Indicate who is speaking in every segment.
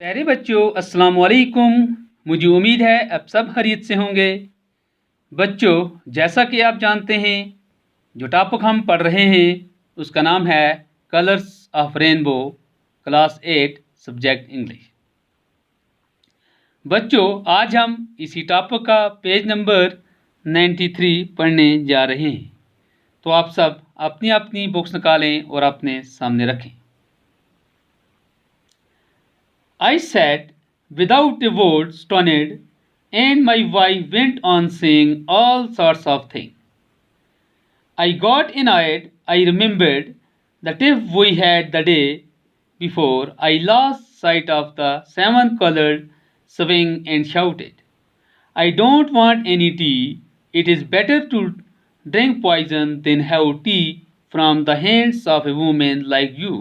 Speaker 1: प्यारे बच्चों, अस्सलाम वालेकुम। मुझे उम्मीद है अब सब खैरियत से होंगे। बच्चों, जैसा कि आप जानते हैं, जो टॉपिक हम पढ़ रहे हैं उसका नाम है colours of rainbow, class 8, subject English. बच्चों, आज हम इसी टॉपिक का पेज नंबर 93 पढ़ने जा रहे हैं। तो आप सब अपनी अपनी बुक्स निकालें और अपने सामने रखें। I sat without a word, stunned, and my wife went on saying all sorts of things. I got annoyed. I remembered that if we had the day before, I lost sight of the seven colored swing and shouted, I don't want any tea. It is better to drink poison than have tea from the hands of a woman like you.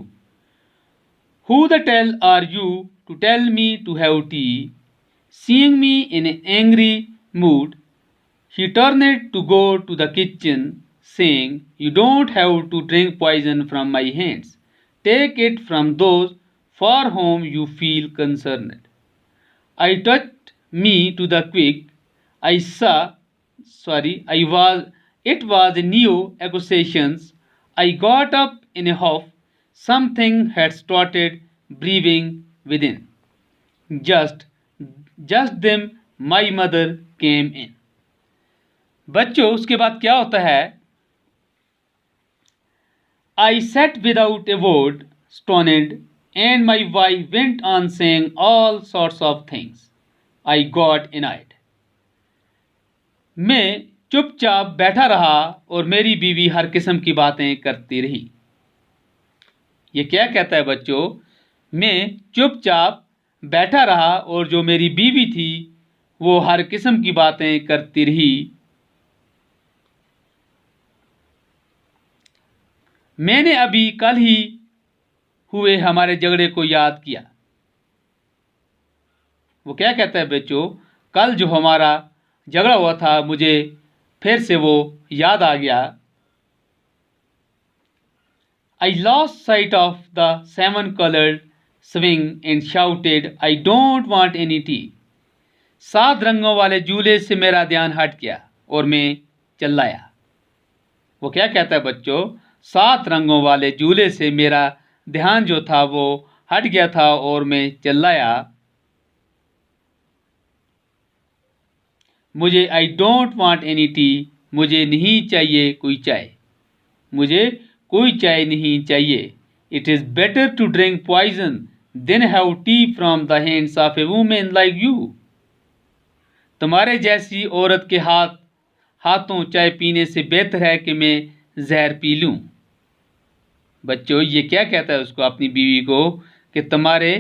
Speaker 1: Who the hell are you to tell me to have tea? Seeing me in an angry mood, he turned to go to the kitchen, saying, You don't have to drink poison from my hands. Take it from those for whom you feel concerned. I touched me to the quick. It was a new accusations. I got up in a huff. Something had started breathing within. Just, just then my mother came in. बच्चों, उसके बाद क्या होता है? I sat without a word, stunned, and my wife went on saying all sorts of things. I got annoyed. मैं चुपचाप बैठा रहा और मेरी बीवी हर किस्म की बातें करती रही। ये क्या कहता है बच्चों? मैं चुपचाप बैठा रहा और जो मेरी बीवी थी वो हर किस्म की बातें करती रही। मैंने अभी कल ही हुए हमारे झगड़े को याद किया। वो क्या कहता है बच्चों? कल जो हमारा झगड़ा हुआ था, मुझे फिर से वो याद आ गया। I lost sight of the seven colored swing and shouted, I don't want any tea. 7 रंगों वाले झूले से मेरा ध्यान हट गया और मैं चिल्लाया। वो क्या कहता है बच्चों? 7 रंगों वाले झूले से मेरा ध्यान जो था वो हट गया था और मैं चिल्लाया। मुझे I don't want any tea, मुझे नहीं चाहिए कोई चाय। मुझे कोई चाय नहीं चाहिए। It is better to drink poison than have tea from the hands of a woman like you. तुम्हारे जैसी औरत के हाथों चाय पीने से बेहतर है कि मैं जहर पी लूं। बच्चों, ये क्या कहता है उसको, अपनी बीवी को, कि तुम्हारे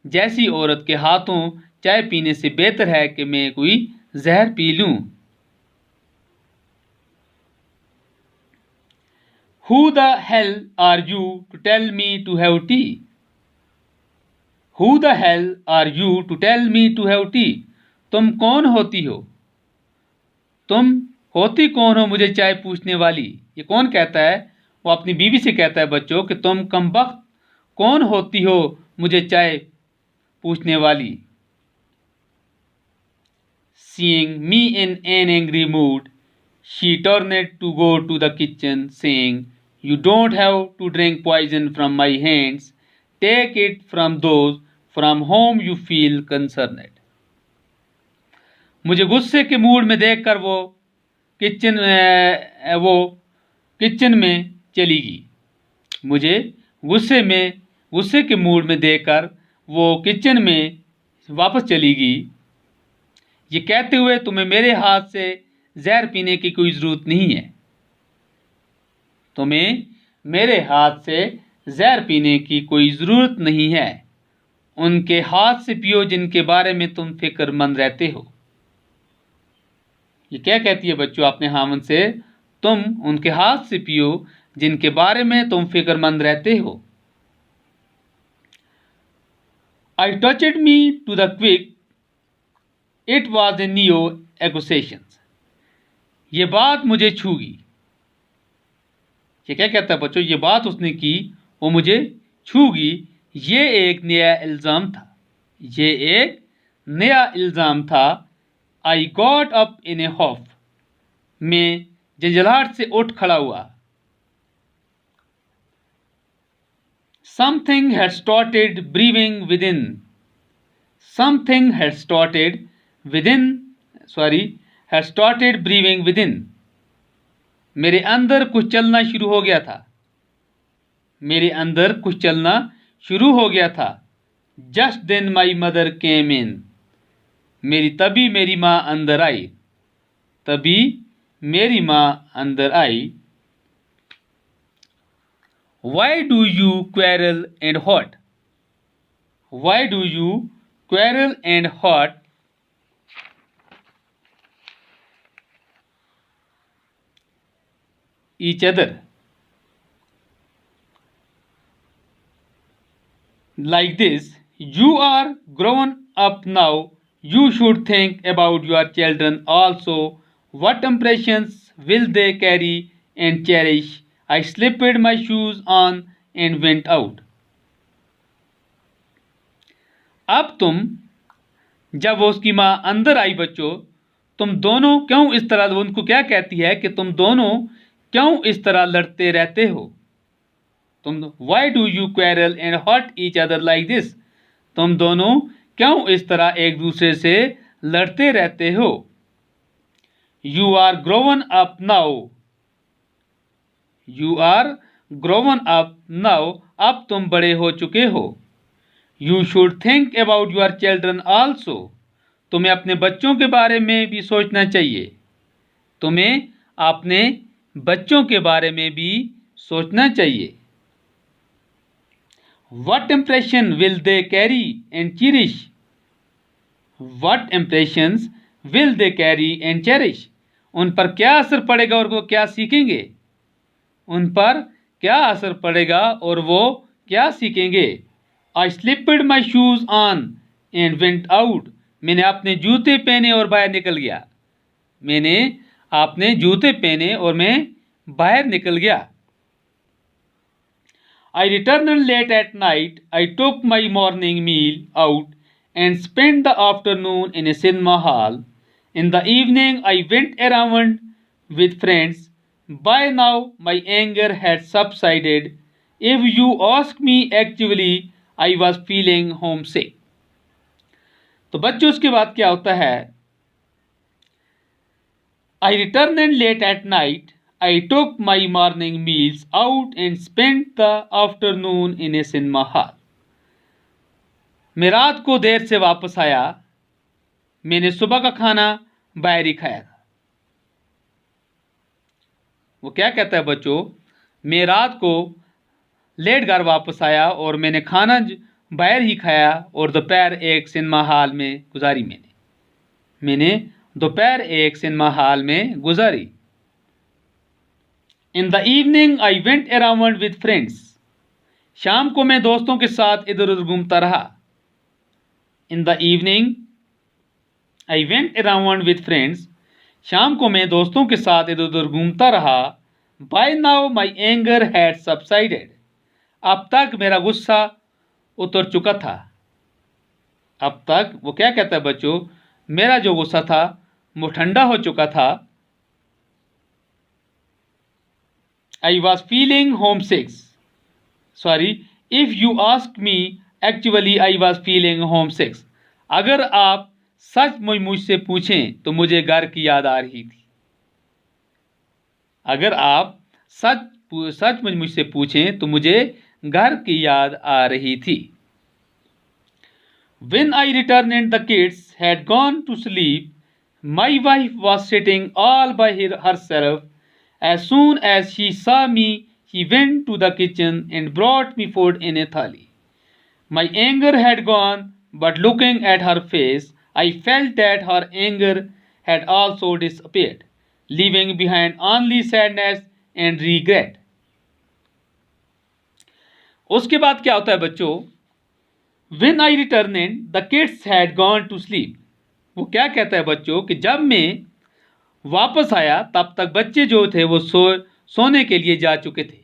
Speaker 1: जैसी औरत के हाथों चाय पीने से बेहतर है कि मैं कोई जहर पी लूं। Who the hell are you to tell me to have tea? Who the hell are you to tell me to have tea? तुम कौन होती हो? तुम होती कौन हो मुझे चाय पूछने वाली? ये कौन कहता है? वो अपनी बीवी से कहता है बच्चों कि तुम कमबख्त कौन होती हो मुझे चाय पूछने वाली। Seeing me in an angry mood, she turned to go to the kitchen, saying, You don't have to drink poison from my hands. Take it from those from whom you feel concerned. मुझे गुस्से के mood में देखकर वो kitchen में चली गई। मुझे गुस्से के मूड में देखकर वो किचन में वापस चली गई, ये कहते हुए तुम्हें मेरे हाथ से जहर पीने की कोई ज़रूरत नहीं है। तुम्हें मेरे हाथ से जहर पीने की कोई ज़रूरत नहीं है। उनके हाथ से पियो जिनके बारे में तुम फिक्रमंद रहते हो। ये क्या कहती है बच्चों अपने हामन से? तुम उनके हाथ से पियो जिनके बारे में तुम फिक्रमंद रहते हो। I touched me to the quick. It was a new accusation. ये बात मुझे छू गई। ये क्या कहता है बच्चों? ये बात उसने की, वो मुझे छू गई। ये एक नया इल्ज़ाम था। ये एक नया इल्ज़ाम था। I got up in a huff, मैं झंझलाहट से उठ खड़ा हुआ। Something had started brewing within, something had started within had started brewing within, मेरे अंदर कुछ चलना शुरू हो गया था, मेरे अंदर कुछ चलना शुरू हो गया था। Just then my mother came in, तभी मेरी माँ अंदर आई, तभी मेरी माँ अंदर आई। Why do you quarrel and hot, why do you quarrel and hot each other like this? You are grown up now, you should think about your children also. What impressions will they carry and cherish? I slipped my shoes on and went out. अब तुम, जब उसकी माँ अंदर आई, बच्चों तुम दोनों क्यों इस तरह, उनको क्या कहती है कि तुम दोनों क्यों इस तरह लड़ते रहते हो? तुम why do you quarrel and hurt each other like this, तुम दोनों क्यों इस तरह एक दूसरे से लड़ते रहते हो? You are grown up now, you are grown up now, अब तुम बड़े हो चुके हो। You should think about your children also, तुम्हें अपने बच्चों के बारे में भी सोचना चाहिए, तुम्हें अपने बच्चों के बारे में भी सोचना चाहिए। What impression will they carry and cherish? What impressions will they carry and cherish? उन पर क्या असर पड़ेगा और वो क्या सीखेंगे? उन पर क्या असर पड़ेगा और वो क्या सीखेंगे? I slipped my shoes on and went out. मैंने अपने जूते पहने और बाहर निकल गया, मैंने अपने जूते पहने और मैं बाहर निकल गया। I returned late at night. I took my morning meal out and spent the afternoon in a cinema hall. In the evening, I went around with friends. By now, my anger had subsided. If you ask me, actually, I was feeling homesick. तो बच्चों उसके बाद क्या होता है? I returned late at night. I took my morning meals out and spent the afternoon in a cinema hall. मैं रात को देर से वापस आया, मैंने सुबह का खाना बाहर ही खाया था। वो क्या कहता है बच्चों? मैं रात को लेट घर वापस आया और मैंने खाना बाहर ही खाया और दोपहर एक सिनेमा हॉल में गुजारी। मैंने दोपहर एक सिनेमा हॉल में गुजारी। In the evening I went around with friends, शाम को मैं दोस्तों के साथ इधर उधर घूमता रहा। In the evening I went around with friends, शाम को मैं दोस्तों के साथ इधर उधर घूमता रहा। By now my anger had subsided, अब तक मेरा गुस्सा उतर चुका था। अब तक वो क्या कहता है बच्चों? मेरा जो गुस्सा था वो ठंडा हो चुका था। I was feeling homesick. Sorry, if you ask me, actually I was feeling homesick. अगर आप सच मुझसे पूछें तो मुझे घर की याद आ रही थी। अगर आप सच मुझसे पूछें तो मुझे घर की याद आ रही थी। When I returned, the kids had gone to sleep. My wife was sitting all by herself. As soon as she saw me, she went to the kitchen and brought me food in a thali. My anger had gone, but looking at her face, I felt that her anger had also disappeared, leaving behind only sadness and regret. उसके बाद क्या होता है बच्चों? When I returned, the kids had gone to sleep. वो क्या कहता है बच्चों कि जब मैं वापस आया तब तक बच्चे जो थे वो सोने के लिए जा चुके थे।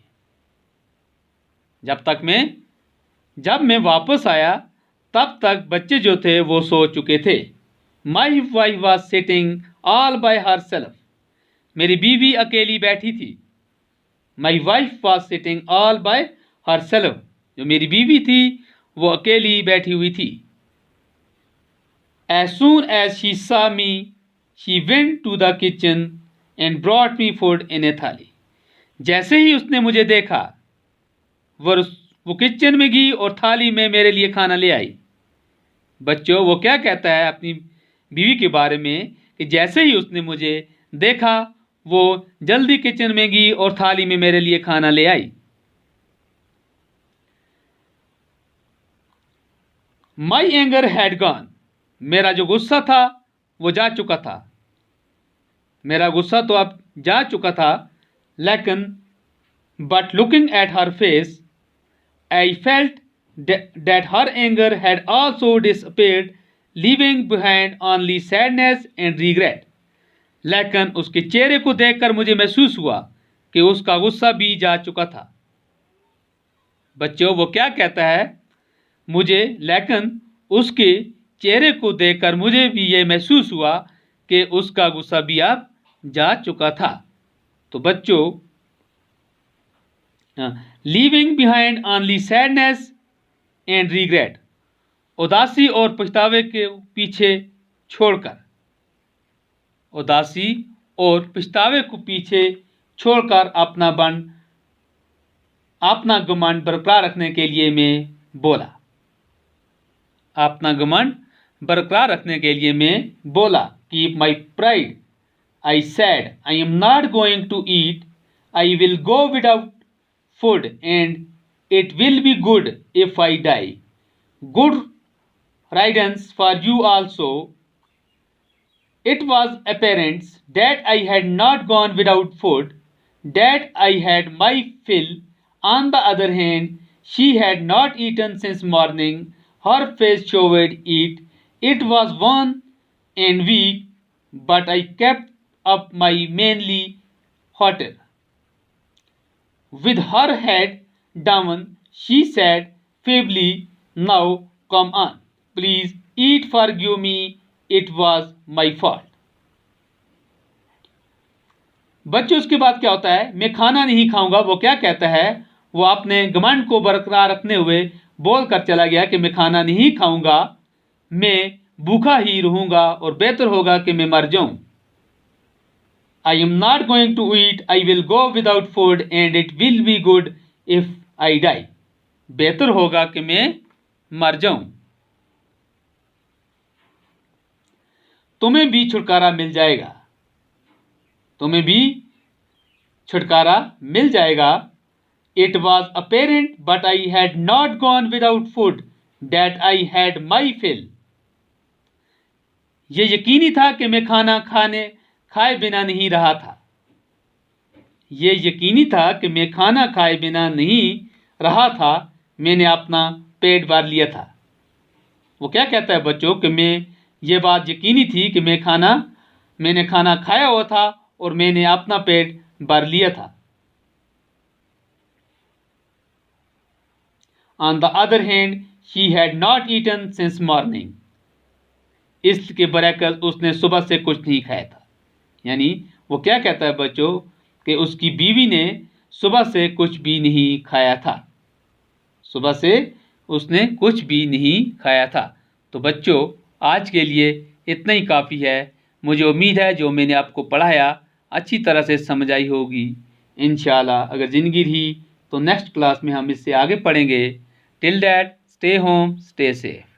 Speaker 1: जब मैं वापस आया तब तक बच्चे जो थे वो सो चुके थे। My wife was sitting all bye her self. मेरी बीवी अकेली बैठी थी। My wife was sitting all bye her self. जो मेरी बीवी थी वो अकेली बैठी हुई थी। As soon as she saw me, she went to the kitchen and brought me food in a थाली। जैसे ही उसने मुझे देखा वो किचन में गई और थाली में मेरे लिए खाना ले आई। बच्चों, वो क्या कहता है अपनी बीवी के बारे में कि जैसे ही उसने मुझे देखा वो जल्दी किचन में गई और थाली में मेरे लिए खाना ले आई। My anger had gone. मेरा जो गुस्सा था वो जा चुका था। मेरा गुस्सा तो अब जा चुका था, लेकिन but looking at her face I felt that her anger had also disappeared, leaving behind only sadness and regret. लेकिन उसके चेहरे को देखकर मुझे महसूस हुआ कि उसका गुस्सा भी जा चुका था। बच्चों, वो क्या कहता है मुझे, लेकिन उसके चेहरे को देखकर मुझे भी ये महसूस हुआ कि उसका गुस्सा भी अब जा चुका था। तो बच्चों, leaving behind only sadness and regret, उदासी और पछतावे के पीछे छोड़कर, उदासी और पछतावे को पीछे छोड़कर अपना घमंड बरकरार रखने के लिए मैं बोला। अपना घमंड बरकरार रखने के लिए मैं बोला। Keep my pride, I said, I am not going to eat, I will go without food and it will be good if I die. Good riddance for you also. It was apparent that I had not gone without food, that I had my fill. On the other hand, she had not eaten since morning. Her face showed it. It was wan and weak, but I kept up my manly hotel. With her head down, she said feebly, "Now come on, please eat, forgive me. It was my fault." बच्चों, उसके बाद क्या होता है, मैं खाना नहीं खाऊंगा। वो क्या कहता है, वो अपने घमंड को बरकरार रखने हुए बोल कर चला गया कि मैं खाना नहीं खाऊंगा, मैं भूखा ही रहूंगा और बेहतर होगा कि मैं मर जाऊं। I am not going to eat, I will go without food and it will be good if I die. बेहतर होगा कि मैं मर जाऊं। तुम्हें भी छुटकारा मिल जाएगा, तुम्हें भी छुटकारा मिल जाएगा। It was apparent but I had not gone without food, that I had my fill. ये यकीनी था कि मैं खाना खाए बिना नहीं रहा था। ये यकीनी था कि मैं खाना खाए बिना नहीं रहा था, मैंने अपना पेट भर लिया था। वो क्या कहता है बच्चों कि ये बात यकीनी थी कि मैंने खाना खाया हुआ था और मैंने अपना पेट भर लिया था। On the other hand, she had not eaten since morning. इसके बरअक्स उसने सुबह से कुछ नहीं खाया था। यानी वो क्या कहता है बच्चों कि उसकी बीवी ने सुबह से कुछ भी नहीं खाया था। सुबह से उसने कुछ भी नहीं खाया था। तो बच्चों, आज के लिए इतना ही काफ़ी है। मुझे उम्मीद है जो मैंने आपको पढ़ाया अच्छी तरह से समझ आई होगी। इंशाल्लाह अगर ज़िंदगी रही तो नेक्स्ट क्लास में हम इससे आगे पढ़ेंगे। Till that, stay home, stay safe.